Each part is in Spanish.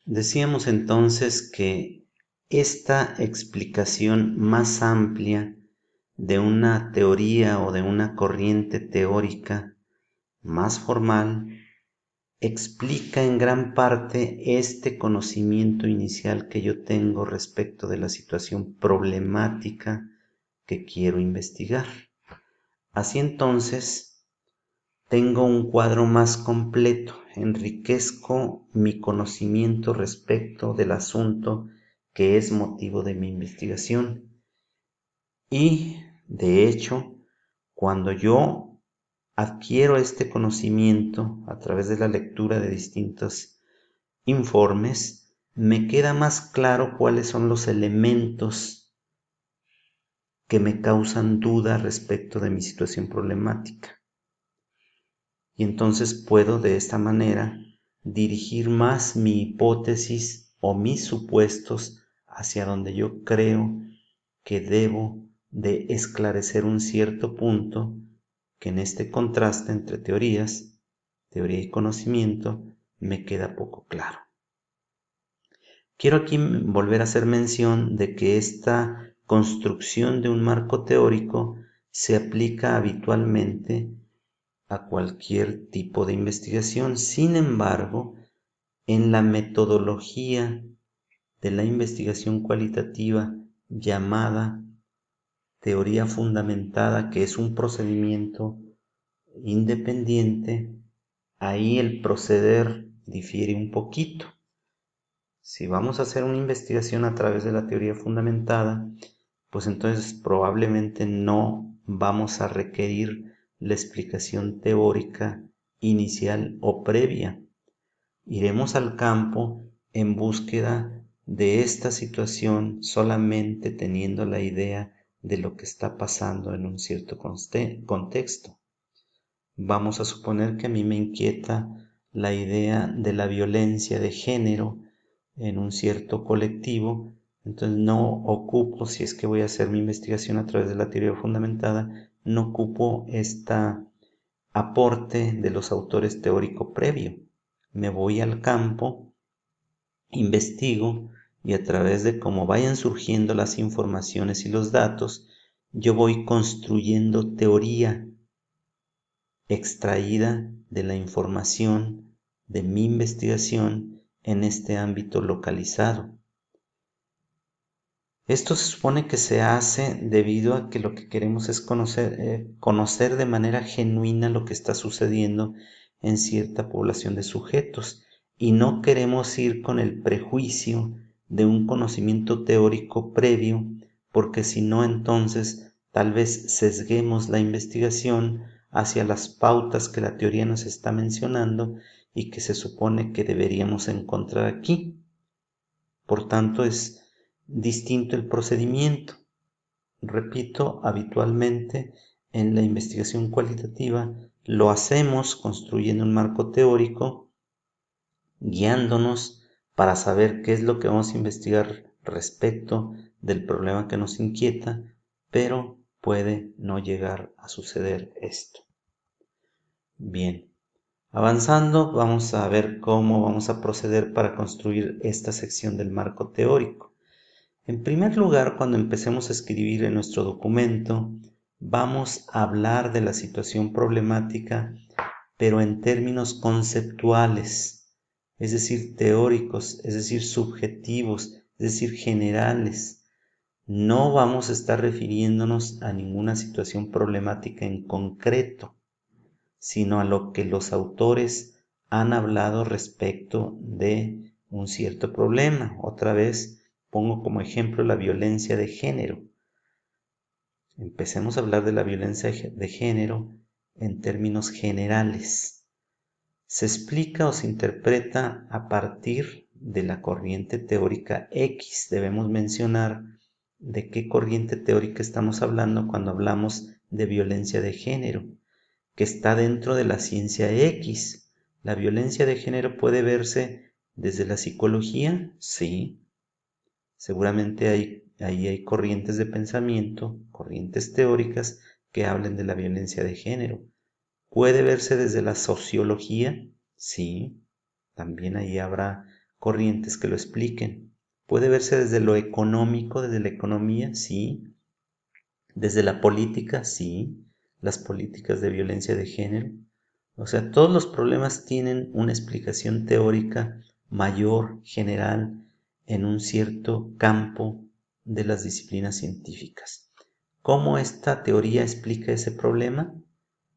Decíamos entonces que esta explicación más amplia de una teoría o de una corriente teórica más formal explica en gran parte este conocimiento inicial que yo tengo respecto de la situación problemática que quiero investigar. Así entonces, tengo un cuadro más completo, enriquezco mi conocimiento respecto del asunto que es motivo de mi investigación. Y, de hecho, cuando yo adquiero este conocimiento a través de la lectura de distintos informes, me queda más claro cuáles son los elementos que me causan duda respecto de mi situación problemática. Y entonces puedo de esta manera dirigir más mi hipótesis o mis supuestos hacia donde yo creo que debo de esclarecer un cierto punto que en este contraste entre teorías, teoría y conocimiento, me queda poco claro. Quiero aquí volver a hacer mención de que esta construcción de un marco teórico se aplica habitualmente a cualquier tipo de investigación. Sin embargo, en la metodología de la investigación cualitativa llamada teoría fundamentada, que es un procedimiento independiente, ahí el proceder difiere un poquito. Si vamos a hacer una investigación a través de la teoría fundamentada, pues entonces probablemente no vamos a requerir la explicación teórica inicial o previa. Iremos al campo en búsqueda de esta situación solamente teniendo la idea de lo que está pasando en un cierto contexto. Vamos a suponer que a mí me inquieta la idea de la violencia de género en un cierto colectivo, entonces no ocupo, si es que voy a hacer mi investigación a través de la teoría fundamentada, no ocupo este aporte de los autores teórico previo. Me voy al campo, investigo y a través de cómo vayan surgiendo las informaciones y los datos, yo voy construyendo teoría extraída de la información de mi investigación en este ámbito localizado. Esto se supone que se hace debido a que lo que queremos es conocer de manera genuina lo que está sucediendo en cierta población de sujetos y no queremos ir con el prejuicio de un conocimiento teórico previo, porque si no entonces tal vez sesguemos la investigación hacia las pautas que la teoría nos está mencionando y que se supone que deberíamos encontrar aquí. Por tanto, es distinto el procedimiento. Repito, habitualmente en la investigación cualitativa lo hacemos construyendo un marco teórico, guiándonos para saber qué es lo que vamos a investigar respecto del problema que nos inquieta, pero puede no llegar a suceder esto. Bien, avanzando, vamos a ver cómo vamos a proceder para construir esta sección del marco teórico. En primer lugar, cuando empecemos a escribir en nuestro documento, vamos a hablar de la situación problemática, pero en términos conceptuales, es decir, teóricos, es decir, subjetivos, es decir, generales. No vamos a estar refiriéndonos a ninguna situación problemática en concreto, sino a lo que los autores han hablado respecto de un cierto problema. Otra vez, pongo como ejemplo la violencia de género. Empecemos a hablar de la violencia de género en términos generales. Se explica o se interpreta a partir de la corriente teórica X. Debemos mencionar de qué corriente teórica estamos hablando cuando hablamos de violencia de género, que está dentro de la ciencia X. ¿La violencia de género puede verse desde la psicología? Sí. Seguramente ahí hay corrientes de pensamiento, corrientes teóricas que hablen de la violencia de género. ¿Puede verse desde la sociología? Sí, también ahí habrá corrientes que lo expliquen. Puede verse desde lo económico, desde la economía, sí. Desde la política, sí. Las políticas de violencia de género. O sea, todos los problemas tienen una explicación teórica mayor, general, en un cierto campo de las disciplinas científicas. ¿Cómo esta teoría explica ese problema?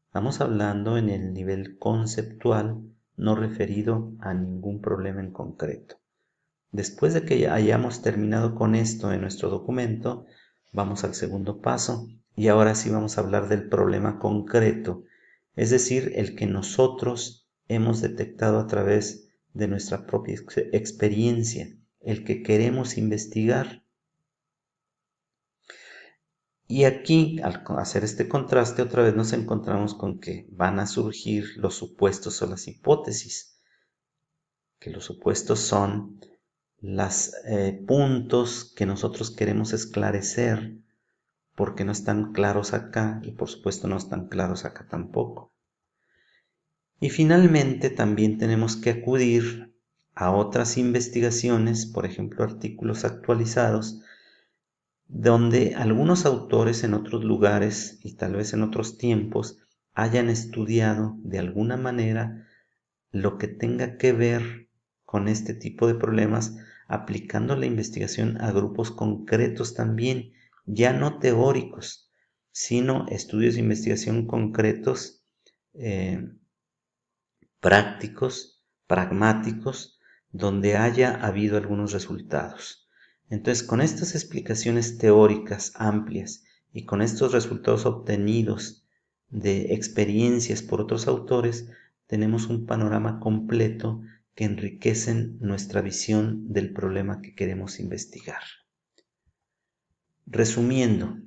Estamos hablando en el nivel conceptual, no referido a ningún problema en concreto. Después de que hayamos terminado con esto en nuestro documento, vamos al segundo paso y ahora sí vamos a hablar del problema concreto, es decir, el que nosotros hemos detectado a través de nuestra propia experiencia, el que queremos investigar. Y aquí, al hacer este contraste, otra vez nos encontramos con que van a surgir los supuestos o las hipótesis, que los supuestos son los puntos que nosotros queremos esclarecer porque no están claros acá y por supuesto no están claros acá tampoco. Y finalmente también tenemos que acudir a otras investigaciones, por ejemplo artículos actualizados, donde algunos autores en otros lugares y tal vez en otros tiempos hayan estudiado de alguna manera lo que tenga que ver con este tipo de problemas, aplicando la investigación a grupos concretos también, ya no teóricos, sino estudios de investigación concretos, prácticos, pragmáticos, donde haya habido algunos resultados. Entonces, con estas explicaciones teóricas amplias y con estos resultados obtenidos de experiencias por otros autores, tenemos un panorama completo que enriquecen nuestra visión del problema que queremos investigar. Resumiendo,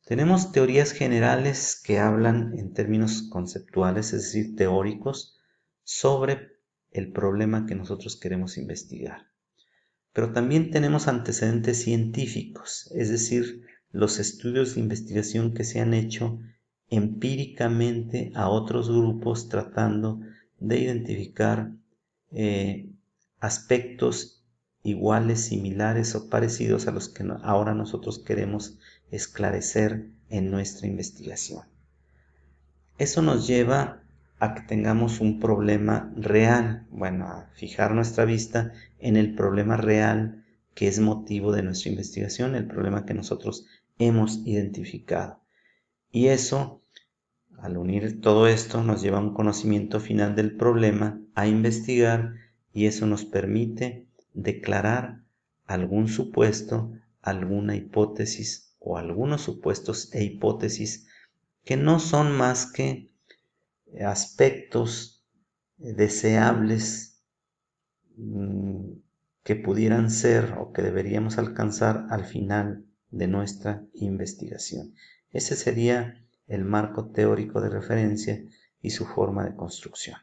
tenemos teorías generales que hablan en términos conceptuales, es decir, teóricos, sobre el problema que nosotros queremos investigar. Pero también tenemos antecedentes científicos, es decir, los estudios de investigación que se han hecho empíricamente a otros grupos tratando de identificar aspectos iguales, similares o parecidos a los que ahora nosotros queremos esclarecer en nuestra investigación. Eso nos lleva a que tengamos un problema real, a fijar nuestra vista en el problema real que es motivo de nuestra investigación, el problema que nosotros hemos identificado. Y eso, al unir todo esto, nos lleva a un conocimiento final del problema, a investigar, y eso nos permite declarar algún supuesto, alguna hipótesis o algunos supuestos e hipótesis que no son más que aspectos deseables que pudieran ser o que deberíamos alcanzar al final de nuestra investigación. Ese sería el marco teórico de referencia y su forma de construcción.